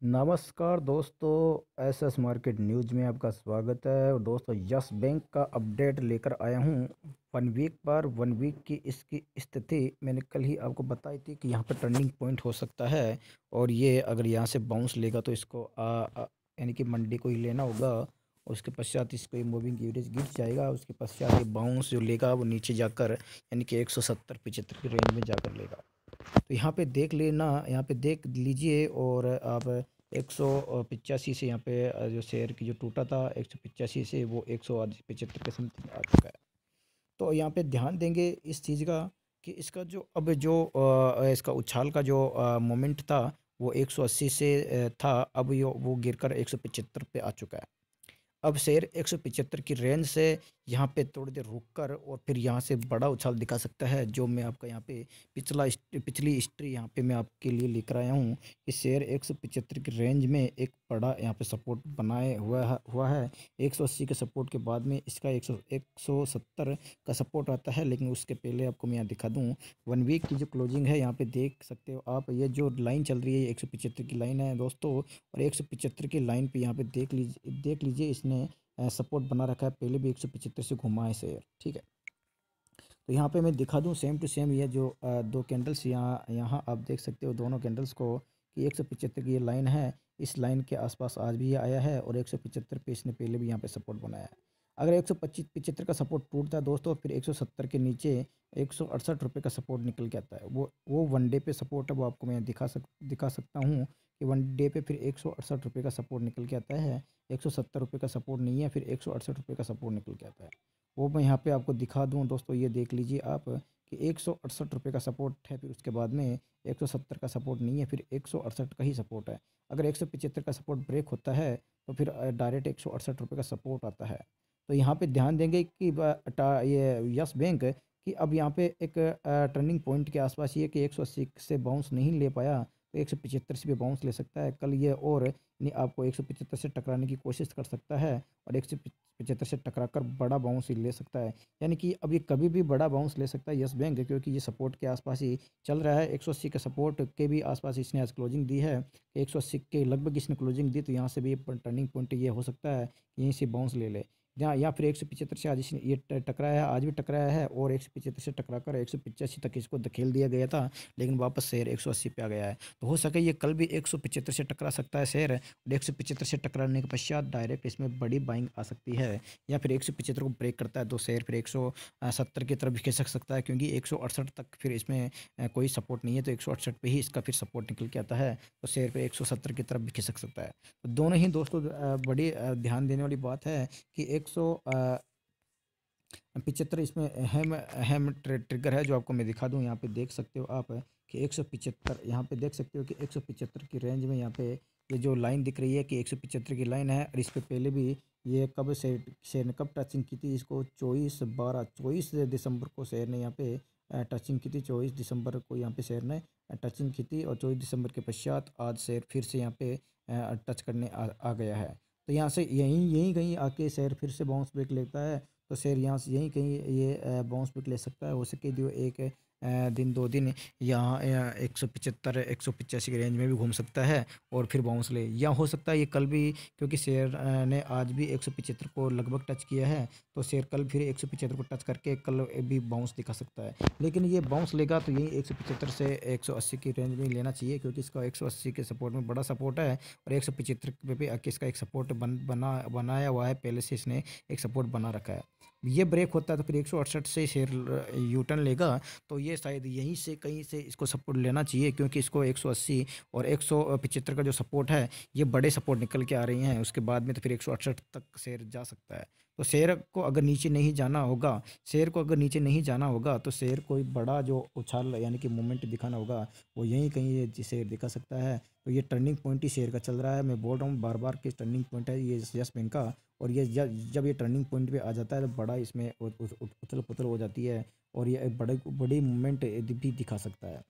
नमस्कार दोस्तों, SS market news में आपका स्वागत है। और दोस्तों, यस बैंक का अपडेट लेकर आया हूँ। वन वीक की इसकी स्थिति मैंने कल ही आपको बताई थी कि यहाँ पर टर्निंग पॉइंट हो सकता है। और ये अगर यहाँ से बाउंस लेगा तो इसको यानी कि मंडे को ही लेना होगा। उसके पश्चात इसको ये मूविंग एवरेज गिर जाएगा। उसके पश्चात ये बाउंस जो लेगा वो नीचे जाकर यानी कि 170-75 की रेंज में जाकर लेगा। तो यहाँ पे देख लेना, यहाँ पे देख लीजिए। और आप 185 से यहाँ पे जो शेयर की जो टूटा था 185 से वो 175 के समथिंग आ चुका है। तो यहाँ पे ध्यान देंगे इस चीज़ का कि इसका जो अब जो इसका उछाल का जो मोमेंट था वो 180 से था। अब यो वो गिरकर 175 पे आ चुका है। अब शेयर 175 की रेंज से यहाँ पे थोड़ी देर रुक कर और फिर यहाँ से बड़ा उछाल दिखा सकता है। जो मैं आपका यहाँ पे पिछली हिस्ट्री यहाँ पे मैं आपके लिए लेकर आया हूँ कि शेयर 175 की रेंज में एक बड़ा यहाँ पे सपोर्ट बनाए हुआ है। 180 के सपोर्ट के बाद में इसका 170 का सपोर्ट आता है। लेकिन उसके पहले आपको मैं यहाँ दिखा दूँ, वन वीक की जो क्लोजिंग है यहाँ पे देख सकते हो आप। ये जो लाइन चल रही है 175 की लाइन है दोस्तों। और 175 की लाइन पे यहाँ पे देख लीजिए इसने सपोर्ट बना रखा है। पहले भी 175 से घुमा है शेयर, ठीक है। तो यहाँ पे मैं दिखा दूँ सेम टू सेम, ये जो दो कैंडल्स यहाँ यहाँ आप देख सकते हो दोनों कैंडल्स को कि 175 की ये लाइन है। इस लाइन के आसपास आज भी ये आया है और 175 पे इसने पहले भी यहाँ पे सपोर्ट बनाया है। अगर 175 का सपोर्ट टूटता है दोस्तों, फिर 170 के नीचे 168 रुपये का सपोर्ट निकल के आता है। वो वन डे पे सपोर्ट है, वो आपको मैं दिखा सकता हूँ कि वन डे पे फिर 168 रुपये का सपोर्ट निकल के आता है। 170 रुपये का सपोर्ट नहीं है, फिर 168 रुपये का सपोर्ट निकल के आता है। वो मैं यहाँ पे आपको दिखा दूँ दोस्तों, ये देख लीजिए आप कि 168 रुपये का सपोर्ट है। फिर उसके बाद में 170 का सपोर्ट नहीं है, फिर 168 का ही सपोर्ट है। अगर 175 का सपोर्ट ब्रेक होता है तो फिर डायरेक्ट 168 रुपये का सपोर्ट आता है। तो यहाँ पे ध्यान देंगे कि ये यस बैंक कि अब यहाँ पे एक टर्निंग पॉइंट के आसपास ये कि 180 से बाउंस नहीं ले पाया तो 175 से भी बाउंस ले सकता है कल ये। और नहीं, आपको 175 से टकराने की कोशिश कर सकता है और 175 से टकरा कर बड़ा बाउंस ही ले सकता है। यानी कि अब ये कभी भी बड़ा बाउंस ले सकता है यस बैंक, क्योंकि ये सपोर्ट के आसपास ही चल रहा है। 180 के सपोर्ट के भी आसपास इसने आज क्लोजिंग दी है। 180 के लगभग इसने क्लोजिंग दी, तो यहाँ से भी टर्निंग पॉइंट ये हो सकता है कि यहीं से बाउंस ले ले। या फिर 175 से आज इसने ये टकराया है, आज भी टकराया है और 175 से टकरा कर 185 तक इसको धकेल दिया गया था। लेकिन वापस शेयर 180 पे आ गया है। तो हो सके ये कल भी 175 से टकरा सकता है शेयर। और 175 से टकराने के पश्चात डायरेक्ट इसमें बड़ी बाइंग आ सकती है। या फिर 175 को ब्रेक करता है तो शेयर फिर 170 की तरफ भी खिसक सकता है, क्योंकि 168 तक फिर इसमें कोई सपोर्ट नहीं है। तो 168 पे ही इसका फिर सपोर्ट निकल के आता है, तो शेयर फिर 170 की तरफ भी खिसक सकता है। तो दोनों ही दोस्तों बड़ी ध्यान देने वाली बात है कि 175 इसमें अहम अहम ट्रिगर है, जो आपको मैं दिखा दूं। यहाँ पे देख सकते हो आप कि 175, यहाँ पे देख सकते हो कि 175 की रेंज में यहाँ पे ये जो लाइन दिख रही है कि 175 की लाइन है। और इस पे पहले भी ये कब शेयर ने कब टचिंग की थी इसको, 24 दिसंबर को शेयर ने यहाँ पे टचिंग की थी। 24 दिसंबर को यहाँ पे शेयर ने टचिंग की थी और 24 दिसंबर के पश्चात आज शेयर फिर से यहाँ पे टच करने आ गया है। तो यहाँ से यहीं यहीं कहीं आके शेयर फिर से बाउंस बैक लेता है। तो शेयर यहाँ से यहीं कहीं ये बाउंस बैक ले सकता है। हो सके जो एक दिन 2 दिन यहाँ 175 185 की रेंज में भी घूम सकता है और फिर बाउंस ले। या हो सकता है ये कल भी, क्योंकि शेयर ने आज भी 175 को लगभग टच किया है, तो शेयर कल फिर 175 को टच करके कल भी बाउंस दिखा सकता है। लेकिन ये बाउंस लेगा तो यही 175 से 180 की रेंज में लेना चाहिए, क्योंकि इसका 180 के सपोर्ट में बड़ा सपोर्ट है। और 175 पे भी आके इसका एक सपोर्ट बनाया हुआ है, पहले से इसने एक सपोर्ट बना रखा है। ये ब्रेक होता है तो फिर 168 से शेयर यू टर्न लेगा। तो ये शायद यहीं से कहीं से इसको सपोर्ट लेना चाहिए, क्योंकि इसको 180 और 175 का जो सपोर्ट है ये बड़े सपोर्ट निकल के आ रही हैं। उसके बाद में तो फिर 168 तक शेयर जा सकता है। तो शेयर को अगर नीचे नहीं जाना होगा, तो शेयर कोई बड़ा जो उछाल यानी कि मूवमेंट दिखाना होगा वो यहीं कहीं ये शेयर दिखा सकता है। तो ये टर्निंग पॉइंट ही शेयर का चल रहा है। मैं बोल रहा हूँ बार बार कि टर्निंग पॉइंट है ये यस बैंक का। और ये जब ये टर्निंग पॉइंट पे आ जाता है तो बड़ा इसमें उथल पुथल हो जाती है और ये एक बड़ी मूवमेंट भी दिखा सकता है।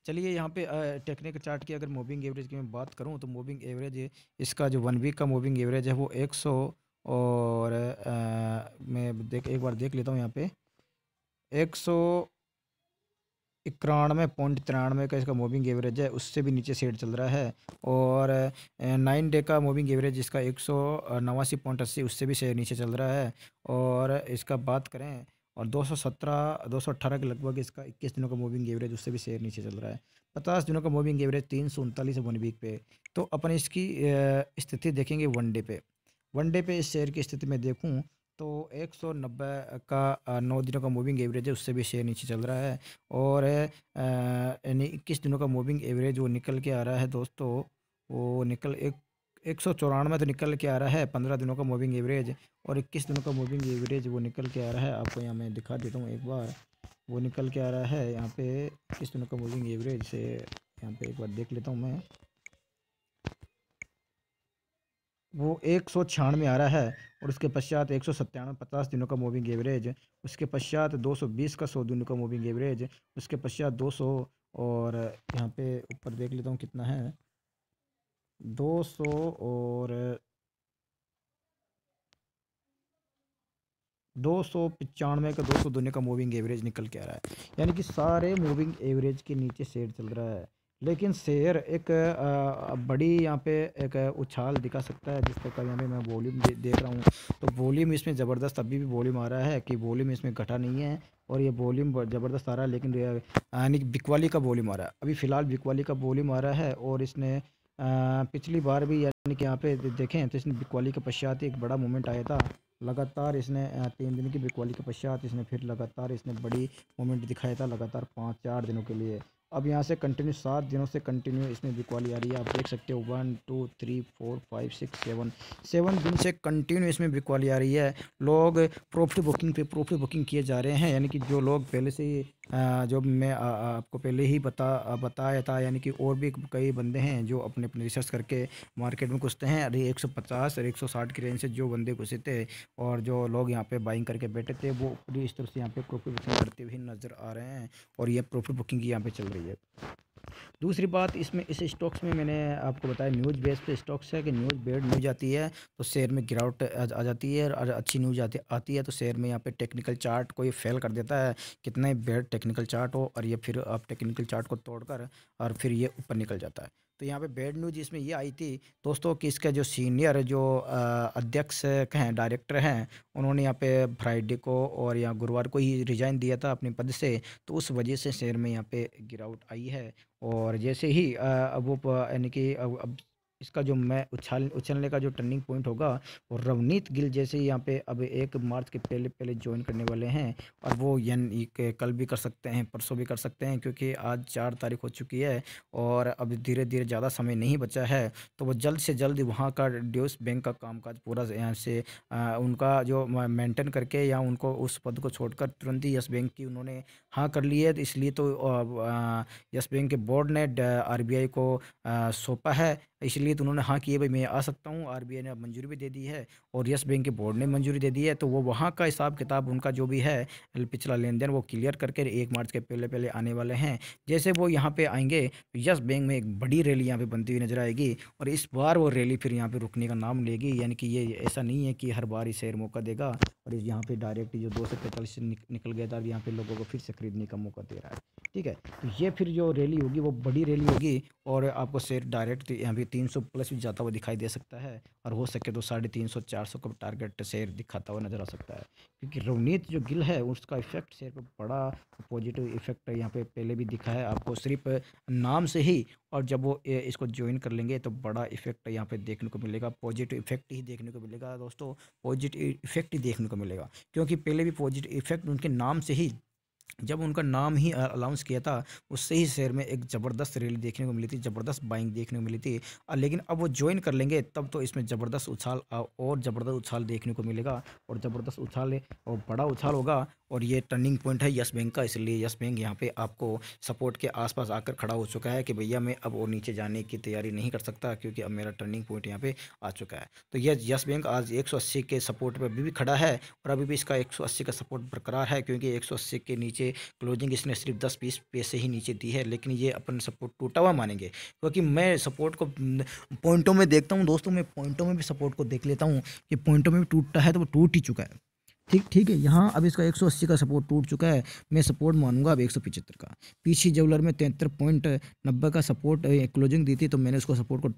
चलिए यहाँ पे टेक्निकल चार्ट की अगर मूविंग एवरेज की मैं बात करूँ तो मूविंग एवरेज इसका जो वन वीक का मूविंग एवरेज है वो 100 और मैं एक बार देख लेता हूँ यहाँ पे 100 91.93 का इसका मूविंग एवरेज है, उससे भी नीचे शेयर चल रहा है। और 9 डे का मूविंग एवरेज इसका 189.80, उससे भी शेयर नीचे चल रहा है। और इसका बात करें और 218 के लगभग इसका 21 दिनों का मूविंग एवरेज, उससे भी शेयर नीचे चल रहा है। 50 दिनों का मूविंग एवरेज 339 है 1 वीक पे। तो अपन इसकी स्थिति देखेंगे 1 डे पे। 1 डे पे इस शेयर की स्थिति में देखूं तो 190 का 9 दिनों का मूविंग एवरेज है, उससे भी शेयर नीचे चल रहा है। और यानी 21 दिनों का मूविंग एवरेज वो निकल के आ रहा है दोस्तों, वो निकल 194 तो निकल के आ रहा है 15 दिनों का मूविंग एवरेज। और 21 दिनों का मूविंग एवरेज वो निकल के आ रहा है, आपको यहाँ मैं दिखा देता हूँ एक बार। वो निकल के आ रहा है यहाँ पे 21 दिनों का मूविंग एवरेज से, यहाँ पे एक बार देख लेता हूँ मैं। वो 196 आ रहा है। और उसके पश्चात 197 50 दिनों का मूविंग एवरेज। उसके पश्चात 220 का 100 दिनों का मूविंग एवरेज। उसके पश्चात 200। और यहाँ पे ऊपर देख लेता हूँ कितना है, 200 और 295 का 200 दिनों का मूविंग एवरेज निकल के आ रहा है। यानी कि सारे मूविंग एवरेज के नीचे शेयर चल रहा है। लेकिन शेयर एक बड़ी यहाँ पे एक उछाल दिखा सकता है, जिस प्रकार यहाँ पे मैं वॉल्यूम देख रहा हूँ। तो वॉल्यूम इसमें ज़बरदस्त अभी भी वॉल्यूम आ रहा है, कि वॉल्यूम इसमें घटा नहीं है। और ये वॉल्यूम ज़बरदस्त आ रहा है, लेकिन यानी कि बिकवाली का वॉल्यूम आ रहा है। अभी फ़िलहाल बिकवाली का वॉल्यूम आ रहा है। और इसने पिछली बार भी यानी कि यहाँ पे देखें तो इसने बिकवाली के पश्चात एक बड़ा मूवमेंट आया था। लगातार इसने 3 दिन की बिकवाली के पश्चात इसने फिर लगातार इसने बड़ी मूवमेंट दिखाया था, लगातार 5-4 दिनों के लिए। अब यहाँ से कंटिन्यू 7 दिनों से कंटिन्यू इसमें बिकवाली आ रही है, आप देख सकते हो 1 2 3 4 5 6 7 दिन से कंटिन्यू इसमें बिकवाली आ रही है। लोग प्रॉफिट बुकिंग किए जा रहे हैं। यानी कि जो लोग पहले से ही जो मैं आपको पहले ही बताया था, यानी कि और भी कई बंदे हैं जो अपने अपने रिसर्च करके मार्केट में घुसते हैं। अरे 150 और 160 की रेंज से जो बंदे घुसे थे और जो लोग यहाँ पे बाइंग करके बैठे थे, वो पूरी इस तरह से यहाँ पे प्रॉफिट बुकिंग करते हुए नज़र आ रहे हैं। और ये प्रॉफिट बुकिंग की यहाँ पे चल रही है। दूसरी बात इसमें इस स्टॉक्स में मैंने आपको बताया न्यूज़ बेस पे स्टॉक्स है, कि न्यूज़ बेड न्यूज़ आती है तो शेयर में गिरावट आ जाती है। और अच्छी न्यूज़ आती है तो शेयर में यहाँ पे टेक्निकल चार्ट को ये फेल कर देता है, कितना ही बेड टेक्निकल चार्ट हो। और ये फिर आप टेक्निकल चार्ट को तोड़कर और फिर ये ऊपर निकल जाता है। तो यहाँ पे बैड न्यूज़ इसमें ये आई थी दोस्तों, कि इसका जो सीनियर जो अध्यक्ष हैं, डायरेक्टर हैं, उन्होंने यहाँ पे फ्राइडे को और यहाँ गुरुवार को ही रिजाइन दिया था अपने पद से। तो उस वजह से शेयर में यहाँ पे गिरावट आई है। और जैसे ही अब वो यानी कि अब इसका जो मैं उछलने का जो टर्निंग पॉइंट होगा, वो रवनीत गिल जैसे ही यहाँ पे अब 1 मार्च के पहले पहले ज्वाइन करने वाले हैं। और वो यानी कि कल भी कर सकते हैं, परसों भी कर सकते हैं, क्योंकि आज 4 तारीख हो चुकी है और अब धीरे धीरे ज़्यादा समय नहीं बचा है। तो वो जल्द से जल्द वहाँ का ड्यूस बैंक का कामकाज पूरा यहाँ से उनका जो मेंटेन करके या उनको उस पद को छोड़कर तुरंत ही यस बैंक की उन्होंने हाँ कर ली है। तो इसलिए तो यस बैंक के बोर्ड ने आरबीआई को सौंपा है, इसलिए तो उन्होंने हाँ की है, भाई मैं आ सकता हूँ। आरबीआई ने अब मंजूरी भी दे दी है और यस बैंक के बोर्ड ने मंजूरी दे दी है। तो वो वहाँ का हिसाब किताब उनका जो भी है पिछला लेन देन वो क्लियर करके 1 मार्च के पहले पहले आने वाले हैं। जैसे वो यहाँ पे आएंगे तो यस बैंक में एक बड़ी रैली यहाँ पे बनती हुई नजर आएगी। और इस बार वो रैली फिर यहाँ पे रुकने का नाम लेगी। यानी कि ये ऐसा नहीं है कि हर बार ही शेयर मौका देगा और यहाँ पे डायरेक्ट जो 2 से 45 से निकल गया था, अब यहाँ पे लोगों को फिर से खरीदने का मौका दे रहा है। ठीक है, तो ये फिर जो रैली होगी वो बड़ी रैली होगी और आपको शेयर डायरेक्ट यहाँ पे 300 प्लस भी जाता हुआ दिखाई दे सकता है। और हो सके तो 350-400 का टारगेट शेयर दिखाता हुआ नजर आ सकता है, क्योंकि रवनीत जो गिल है उसका इफेक्ट शेयर पर बड़ा पॉजिटिव इफेक्ट यहाँ पे पहले भी दिखा है आपको सिर्फ नाम से ही। और जब वो इसको ज्वाइन कर लेंगे तो बड़ा इफेक्ट यहाँ पे देखने को मिलेगा, पॉजिटिव इफेक्ट ही देखने को मिलेगा दोस्तों, पॉजिटिव इफेक्ट ही देखने को मिलेगा। क्योंकि पहले भी पॉजिटिव इफेक्ट उनके नाम से ही, जब उनका नाम ही अलाउंस किया था, उससे ही शेयर में एक ज़बरदस्त रैली देखने को मिली थी, ज़बरदस्त बाइंग देखने को मिली थी। लेकिन अब वो ज्वाइन कर लेंगे तब तो इसमें ज़बरदस्त उछाल और ज़बरदस्त उछाल देखने को मिलेगा। और ज़बरदस्त उछाल है और बड़ा उछाल होगा। और ये टर्निंग पॉइंट है यस बैंक का, इसलिए यस बैंक यहाँ पे आपको सपोर्ट के आसपास आकर खड़ा हो चुका है कि भैया मैं अब और नीचे जाने की तैयारी नहीं कर सकता, क्योंकि अब मेरा टर्निंग पॉइंट यहाँ पे आ चुका है। तो यह यस बैंक आज 180 के सपोर्ट पर अभी भी खड़ा है और अभी भी इसका 180 का सपोर्ट बरकरार है, क्योंकि 180 के नीचे क्लोजिंग इसने सिर्फ 10-20 पैसे ही नीचे दी है। लेकिन ये अपन सपोर्ट टूटा हुआ मानेंगे, क्योंकि मैं सपोर्ट को पॉइंटों में देखता हूँ दोस्तों, मैं पॉइंटों में भी सपोर्ट को देख लेता हूँ कि पॉइंटों में भी टूटता है तो वो टूट ही चुका है। ठीक ठीक है। यहाँ अब इसका 180 का सपोर्ट टूट चुका है। मैं सपोर्ट मानूंगा अब 175 का। पीसी ज्वेलर में 73.90 का सपोर्ट क्लोजिंग दी थी, तो मैंने उसको सपोर्ट को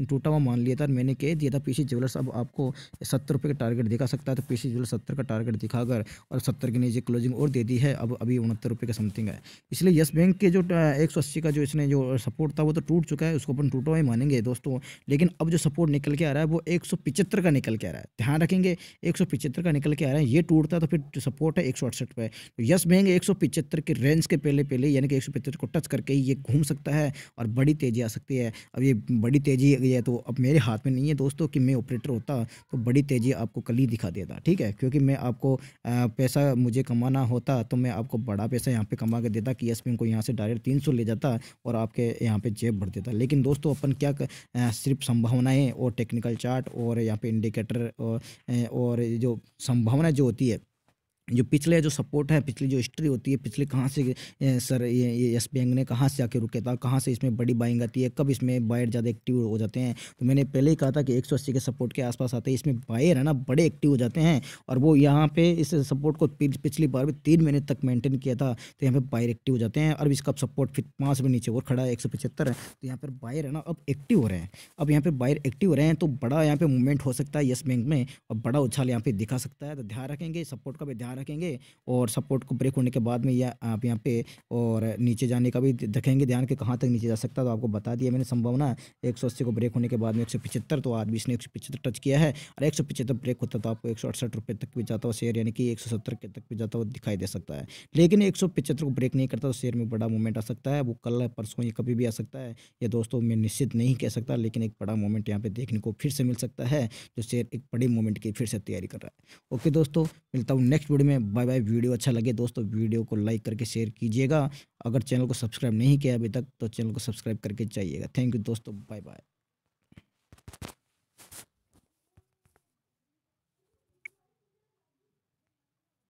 टूटा हुआ मान लिया था। मैंने कह दिया था पीसी ज्वेलर्स अब आपको 70 रुपये का टारगेट दिखा सकता है, तो पीसी ज्वेलर 70 का टारगेट दिखाकर और 70 के नीचे क्लोजिंग और दे दी है। अब अभी 69 रुपये का समथिंग है। इसलिए यस बैंक के जो 180 का जो इसने जो सपोर्ट था वो तो टूट चुका है, उसको अपन टूटा हुआ ही मानेंगे दोस्तों। लेकिन अब जो सपोर्ट निकल के आ रहा है वो 175 का निकल के आ रहा है। ध्यान रखेंगे, 175 का निकल के आ रहा है। ये टूटता तो फिर सपोर्ट है 168 पे। तो यस बैंक 175 के रेंज के पहले पहले यानी कि 175 को टच करके ही ये घूम सकता है और बड़ी तेजी आ सकती है। अब ये बड़ी तेजी है तो अब मेरे हाथ में नहीं है दोस्तों कि मैं ऑपरेटर होता तो बड़ी तेजी आपको कल ही दिखा देता, ठीक है, क्योंकि मैं आपको पैसा मुझे कमाना होता तो मैं आपको बड़ा पैसा यहाँ पे कमा के देता कि यस बैंक को यहाँ से डायरेक्ट 300 ले जाता और आपके यहाँ पे जेब भर देता। लेकिन दोस्तों अपन क्या सिर्फ संभावनाएं और टेक्निकल चार्ट और यहाँ पे इंडिकेटर और ये जो संभावना जो होती है, जो पिछले जो सपोर्ट है, पिछली जो हिस्ट्री होती है, पिछले कहाँ से सर ये यस बैंक ने कहाँ से आके रुके था, कहाँ से इसमें बड़ी बाइंग आती है, कब इसमें बायर ज़्यादा एक्टिव हो जाते हैं। तो मैंने पहले ही कहा था कि 180 के सपोर्ट के आसपास आते हैं, इसमें बायर है ना बड़े एक्टिव हो जाते हैं। और वो यहाँ पे इस सपोर्ट को पिछली बार भी 3 महीने तक मेंटेन किया था, तो यहाँ पे बायर एक्टिव हो जाते हैं। और इसका सपोर्ट फिर 5 रुपये नीचे और खड़ा है 175 है, तो यहाँ पर बायर है ना अब एक्टिव हो रहे हैं। अब यहाँ पे बायर एक्टिव हो रहे हैं तो बड़ा यहाँ पे मूवमेंट हो सकता है यस बैंक में और बड़ा उछाल यहाँ पे दिखा सकता है। तो ध्यान रखेंगे, सपोर्ट का भी ध्यान रखेंगे और सपोर्ट को ब्रेक होने के बाद में या आप यहाँ पे और नीचे जाने का भी रखेंगे ध्यान कि कहाँ तक नीचे जा सकता है। तो आपको बता दिया मैंने संभावना 180 को ब्रेक होने के बाद में 175, तो आज भी इसने 175 टच किया है और 175 ब्रेक होता तो आपको 168 रुपये तक भी जाता हुआ शेयर यानी कि 170 के तक भी जाता हुआ दिखाई दे सकता है। लेकिन 175 को ब्रेक नहीं करता तो शेयर में बड़ा मूवमेंट आ सकता है। वो कल परसों ये कभी भी आ सकता है, ये दोस्तों मैं निश्चित नहीं कह सकता, लेकिन एक बड़ा मूवमेंट यहाँ पे देखने को फिर से मिल सकता है, जो शेयर एक बड़ी मूवमेंट की फिर से तैयारी कर रहा है। ओके दोस्तों, मिलता हूँ नेक्स्ट वीडियो में। Bye bye. वीडियो अच्छा लगे दोस्तों वीडियो को लाइक करके शेयर कीजिएगा। अगर चैनल को सब्सक्राइब नहीं किया अभी तक तो चैनल को सब्सक्राइब करके जाइएगा। थैंक यू दोस्तों, बाय बाय।